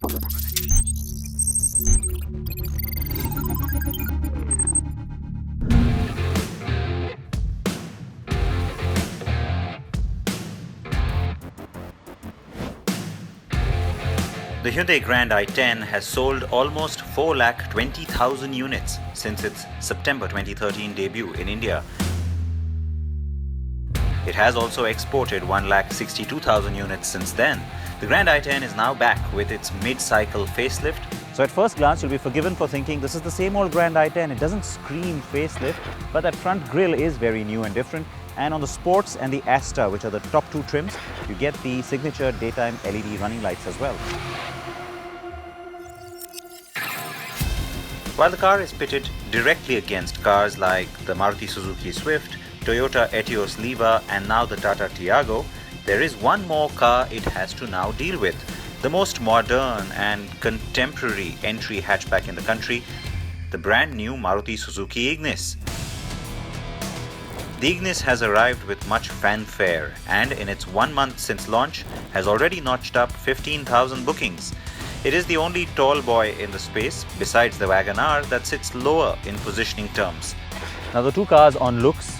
The Hyundai Grand i10 has sold almost 4,20,000 units since its September 2013 debut in India. It has also exported 1,62,000 units since then. The Grand i10 is now back with its mid-cycle facelift. So at first glance, you'll be forgiven for thinking this is the same old Grand i10. It doesn't scream facelift, but that front grille is very new and different. And on the Sports and the Asta, which are the top two trims, you get the signature daytime LED running lights as well. While the car is pitted directly against cars like the Maruti Suzuki Swift, Toyota Etios Liva and now the Tata Tiago, there is one more car it has to now deal with. The most modern and contemporary entry hatchback in the country, the brand new Maruti Suzuki Ignis. The Ignis has arrived with much fanfare and in its 1 month since launch has already notched up 15,000 bookings. It is the only tall boy in the space, besides the WagonR, that sits lower in positioning terms. Now the two cars on looks,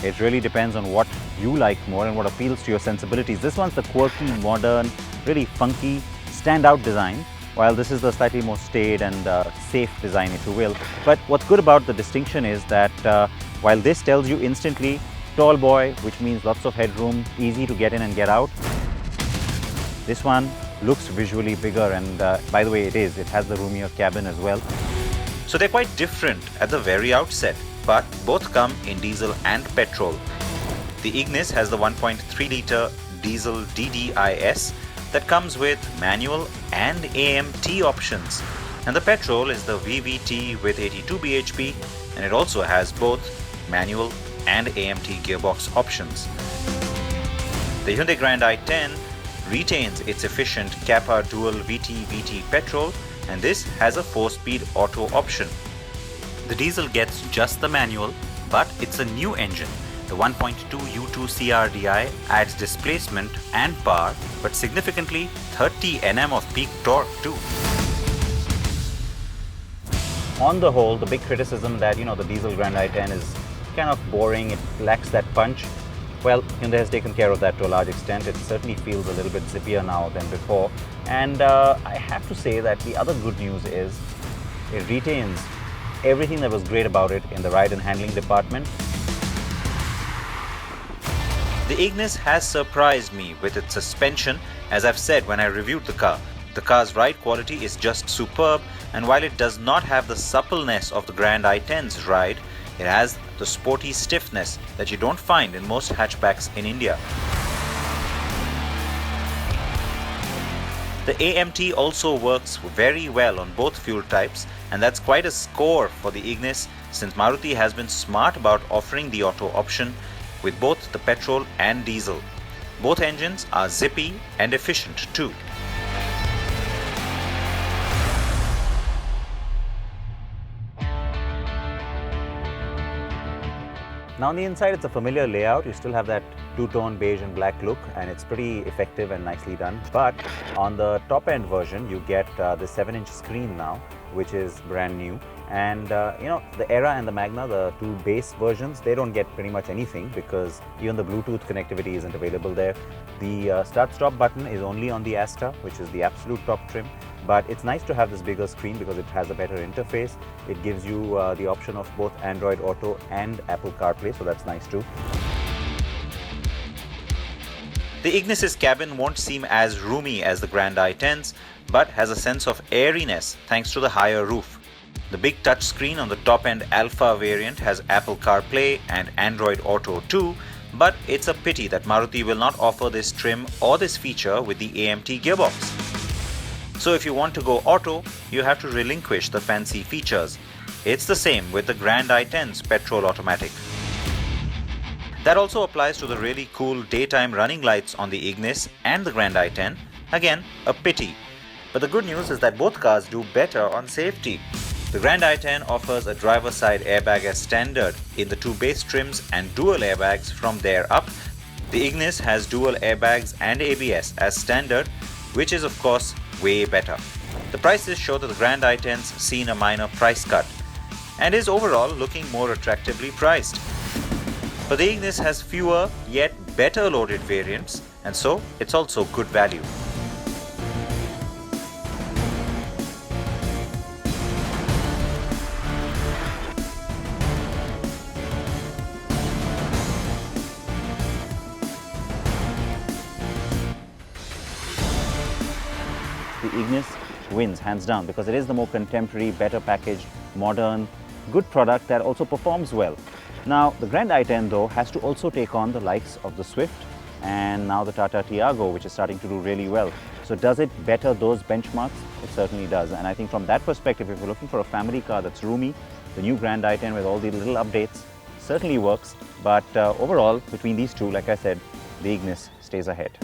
it really depends on what you like more and what appeals to your sensibilities. This one's the quirky, modern, really funky, standout design, while this is the slightly more staid and safe design, if you will. But what's good about the distinction is that while this tells you instantly tall boy, which means lots of headroom, easy to get in and get out, this one looks visually bigger, and by the way, it is. It has the roomier cabin as well. So they're quite different at the very outset, but both come in diesel and petrol. The Ignis has the 1.3-litre diesel DDIS that comes with manual and AMT options, and the petrol is the VVT with 82 bhp, and it also has both manual and AMT gearbox options. The Hyundai Grand i10 retains its efficient Kappa dual VT petrol, and this has a 4-speed auto option. The diesel gets just the manual, but it's a new engine. The 1.2 U2 CRDI adds displacement and power, but significantly 30 Nm of peak torque too. On the whole, the big criticism that, the diesel Grand i10 is kind of boring, it lacks that punch. Well, Hyundai has taken care of that to a large extent. It certainly feels a little bit zippier now than before. And I have to say that the other good news is it retains everything that was great about it in the ride and handling department. The Ignis has surprised me with its suspension, as I've said when I reviewed the car. The car's ride quality is just superb, and while it does not have the suppleness of the Grand i10's ride, it has the sporty stiffness that you don't find in most hatchbacks in India. The AMT also works very well on both fuel types, and that's quite a score for the Ignis, since Maruti has been smart about offering the auto option with both the petrol and diesel. Both engines are zippy and efficient too. Now on the inside, it's a familiar layout. You still have that two-tone beige and black look, and it's pretty effective and nicely done. But on the top-end version, you get the 7-inch screen now, which is brand new. And the Era and the Magna, the two base versions, they don't get pretty much anything because even the Bluetooth connectivity isn't available there. The start-stop button is only on the Asta, which is the absolute top trim. But it's nice to have this bigger screen because it has a better interface. It gives you the option of both Android Auto and Apple CarPlay, so that's nice too. The Ignis's cabin won't seem as roomy as the Grand i10's, but has a sense of airiness thanks to the higher roof. The big touchscreen on the top-end Alpha variant has Apple CarPlay and Android Auto too, but it's a pity that Maruti will not offer this trim or this feature with the AMT gearbox. So if you want to go auto, you have to relinquish the fancy features. It's the same with the Grand i10's petrol automatic. That also applies to the really cool daytime running lights on the Ignis and the Grand i10. Again, a pity. But the good news is that both cars do better on safety. The Grand i10 offers a driver's side airbag as standard in the two base trims and dual airbags from there up. The Ignis has dual airbags and ABS as standard, which is of course way better. The prices show that the Grand i10's seen a minor price cut and is overall looking more attractively priced. But the Ignis has fewer yet better loaded variants, and so it's also good value. The Ignis wins hands down because it is the more contemporary, better packaged, modern, good product that also performs well. Now the Grand i10 though has to also take on the likes of the Swift and now the Tata Tiago, which is starting to do really well. So does it better those benchmarks? It certainly does. And I think from that perspective, if you're looking for a family car that's roomy, the new Grand i10 with all the little updates certainly works. But overall, between these two, like I said, the Ignis stays ahead.